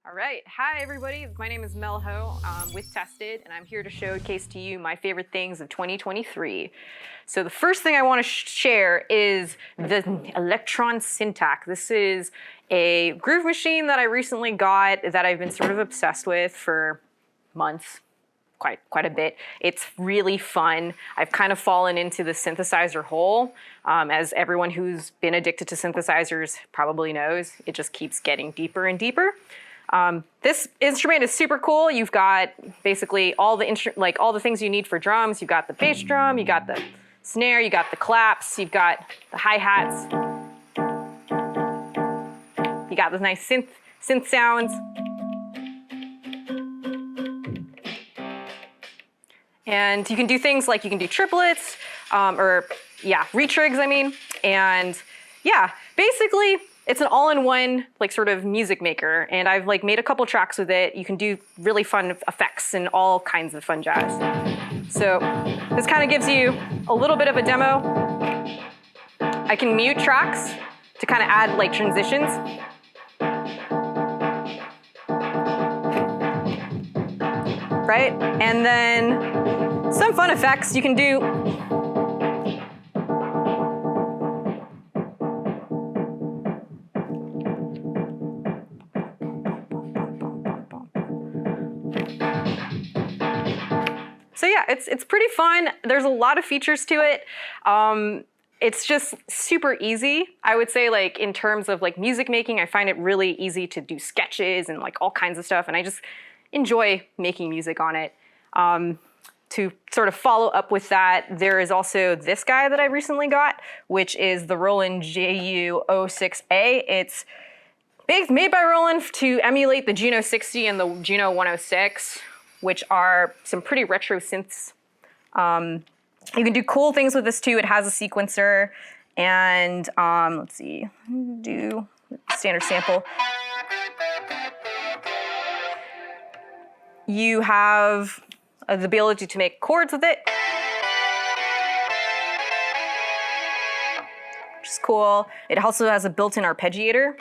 All right, hi everybody. My name is Mel Ho with Tested, and I'm here to showcase to you my favorite things of 2023. So the first thing I want to share is the Elektron syntakt. This is a groove machine that I recently got that I've been sort of obsessed with for months. Quite a bit. It's really fun. I've kind of fallen into the synthesizer hole. As everyone who's been addicted to synthesizers probably knows, it just keeps getting deeper and deeper. This instrument is super cool. You've got basically all the things you need for drums. You've got the bass drum, you got the snare, you got the claps, you've got the hi-hats. You got those nice synth sounds. And you can do things like you can do triplets, retrigs, I mean. And yeah, basically it's an all-in-one sort of music maker. And I've made a couple tracks with it. You can do really fun effects and all kinds of fun jazz. So this kind of gives you a little bit of a demo. I can mute tracks to kind of add transitions. Right? And then some fun effects you can do. So yeah, it's pretty fun. There's a lot of features to it. It's just super easy. I would say in terms of music making, I find it really easy to do sketches and all kinds of stuff. And I just enjoy making music on it. To sort of follow up with that, there is also this guy that I recently got, which is the Roland JU06A. It's made by Roland to emulate the Juno 60 and the Juno 106, which are some pretty retro synths. You can do cool things with this too. It has a sequencer, and let's see, do standard sample. You have the ability to make chords with it, which is cool. It also has a built-in arpeggiator.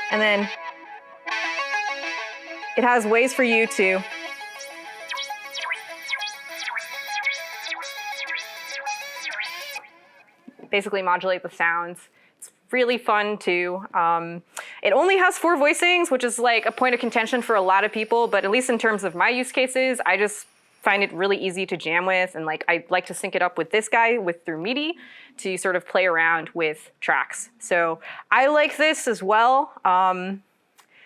And then it has ways for you to basically modulate the sounds. It's really fun too. It only has 4 voicings, which is a point of contention for a lot of people, but at least in terms of my use cases, I just find it really easy to jam with, and I like to sync it up with this guy through MIDI to sort of play around with tracks. So I like this as well.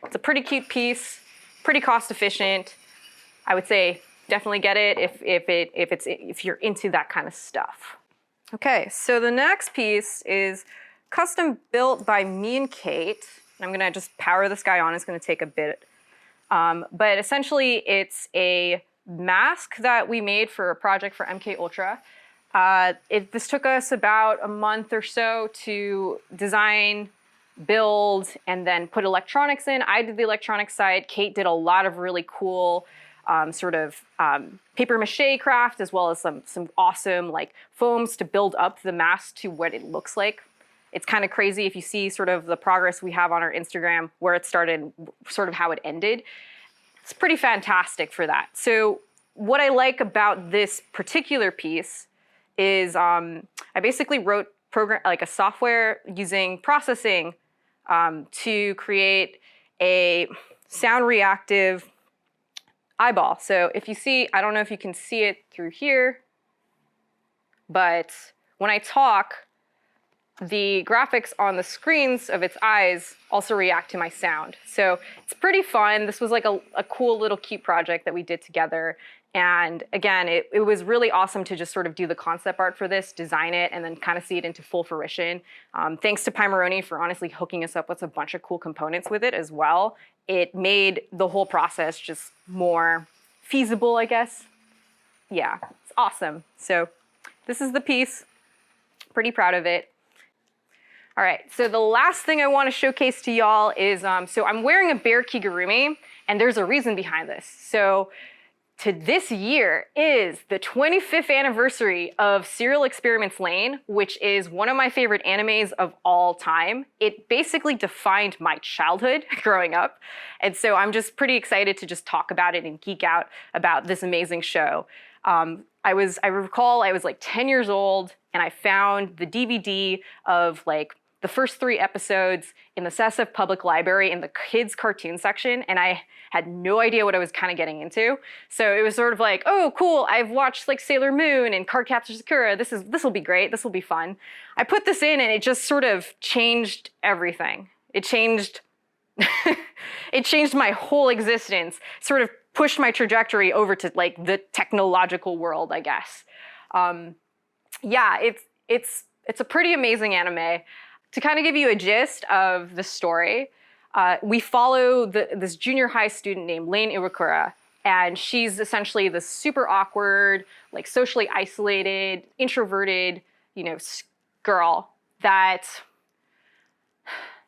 It's a pretty cute piece, pretty cost efficient. I would say definitely get it if you're into that kind of stuff. Okay, so the next piece is custom built by me and Kate. I'm gonna just power this guy on. It's gonna take a bit. But essentially it's a mask that we made for a project for MK Ultra. This took us about a month or so to design, build, and then put electronics in. I did the electronic side. Kate did a lot of really cool paper mache craft, as well as some awesome foams to build up the mask to what it looks like. It's kind of crazy if you see sort of the progress we have on our Instagram, where it started, sort of how it ended. It's pretty fantastic for that. So what I like about this particular piece is I basically wrote a software using processing to create a sound reactive eyeball. So if you see, I don't know if you can see it through here, but when I talk, the graphics on the screens of its eyes also react to my sound. So it's pretty fun. This was a cool little cute project that we did together. And again, it was really awesome to just sort of do the concept art for this, design it, and then kind of see it into full fruition. Thanks to Pimeroni for honestly hooking us up with a bunch of cool components with it as well. It made the whole process just more feasible, I guess. Yeah, it's awesome. So this is the piece. Pretty proud of it. All right, so the last thing I want to showcase to y'all is, so I'm wearing a Bear Kigurumi, and there's a reason behind this. So to this year is the 25th anniversary of Serial Experiments Lain, which is one of my favorite animes of all time. It basically defined my childhood growing up. And so I'm just pretty excited to just talk about it and geek out about this amazing show. I recall I was like 10 years old and I found the DVD of like the first 3 episodes in the SF Public Library in the kids cartoon section, and I had no idea what I was kind of getting into. So it was sort of like, oh, cool, I've watched like Sailor Moon and Cardcaptor Sakura. This will be great. This will be fun. I put this in and it just sort of changed everything. It changed it changed my whole existence, sort of pushed my trajectory over to like the technological world, I guess. Yeah, it's a pretty amazing anime. To kind of give you a gist of the story, we follow this junior high student named Lain Iwakura, and she's essentially this super awkward, like socially isolated, introverted, girl that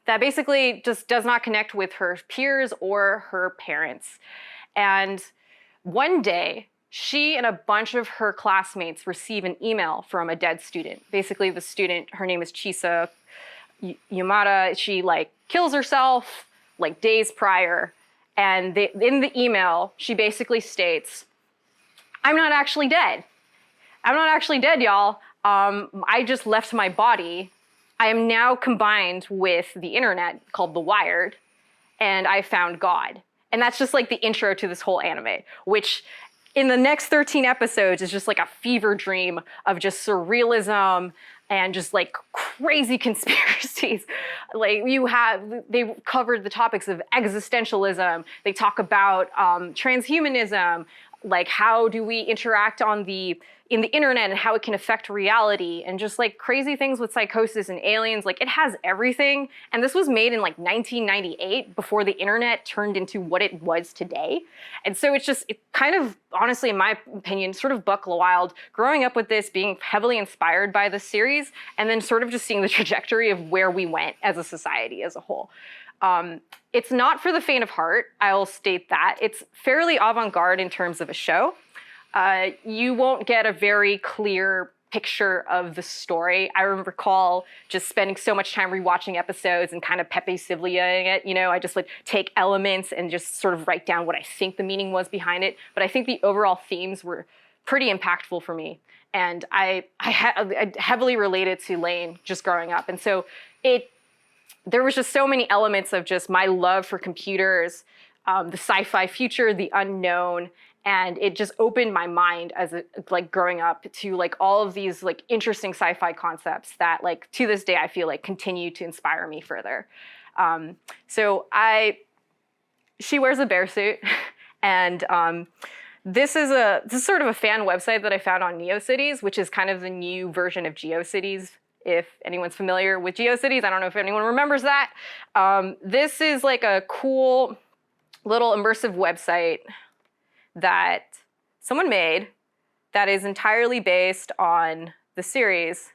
basically just does not connect with her peers or her parents. And one day, she and a bunch of her classmates receive an email from a dead student. Basically, the student, her name is Chisa Yamada, she like kills herself like days prior. And in the email, she basically states, I'm not actually dead. I'm not actually dead, y'all. I just left my body. I am now combined with the internet called The Wired, and I found God. And that's just like the intro to this whole anime, which in the next 13 episodes is just like a fever dream of just surrealism and just like crazy conspiracies. Like they covered the topics of existentialism. They talk about transhumanism, like how do we interact in the internet and how it can affect reality, and just like crazy things with psychosis and aliens. Like it has everything. And this was made in like 1998 before the internet turned into what it was today. And so it kind of, honestly, in my opinion, sort of buck wild growing up with this, being heavily inspired by the series, and then sort of just seeing the trajectory of where we went as a society as a whole. It's not for the faint of heart, I'll state that. It's fairly avant-garde in terms of a show. You won't get a very clear picture of the story. I recall just spending so much time rewatching episodes and kind of Pepe Sivliaing it. I just like take elements and just sort of write down what I think the meaning was behind it. But I think the overall themes were pretty impactful for me. And I heavily related to Lain just growing up. And so there was just so many elements of just my love for computers, the sci-fi future, the unknown, and it just opened my mind as like growing up to like all of these like interesting sci-fi concepts that like to this day I feel like continue to inspire me further. She wears a bear suit, and this is sort of a fan website that I found on NeoCities, which is kind of the new version of GeoCities. If anyone's familiar with GeoCities, I don't know if anyone remembers that. This is like a cool little immersive website that someone made that is entirely based on the series.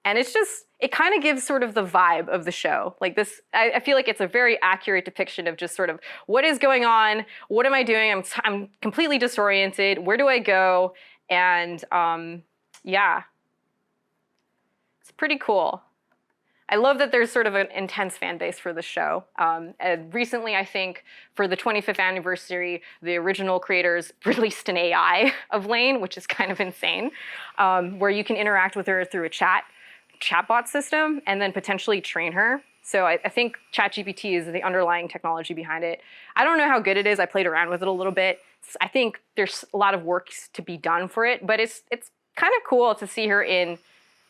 And it kind of gives sort of the vibe of the show. Like this, I feel like it's a very accurate depiction of just sort of what is going on, what am I doing, I'm completely disoriented, where do I go? And yeah. It's pretty cool. I love that there's sort of an intense fan base for the show. And recently, I think, for the 25th anniversary, the original creators released an AI of Lain, which is kind of insane, where you can interact with her through a chatbot system and then potentially train her. So I think ChatGPT is the underlying technology behind it. I don't know how good it is. I played around with it a little bit. I think there's a lot of work to be done for it, but it's kind of cool to see her in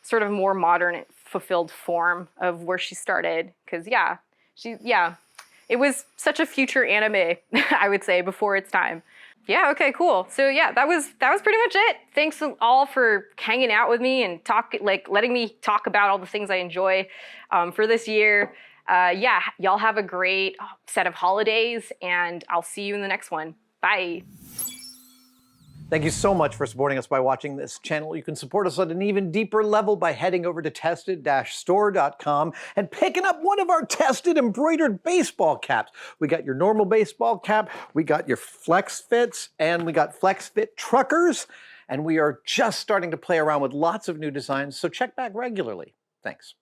sort of more modern, fulfilled form of where she started. Because it was such a future anime, I would say, before its time. Yeah, okay, cool. So yeah, that was pretty much it. Thanks all for hanging out with me and letting me talk about all the things I enjoy for this year. Yeah, y'all have a great set of holidays, and I'll see you in the next one. Bye. Thank you so much for supporting us by watching this channel. You can support us at an even deeper level by heading over to tested-store.com and picking up one of our tested embroidered baseball caps. We got your normal baseball cap, we got your flex fits, and we got flex fit truckers. And we are just starting to play around with lots of new designs, so check back regularly. Thanks.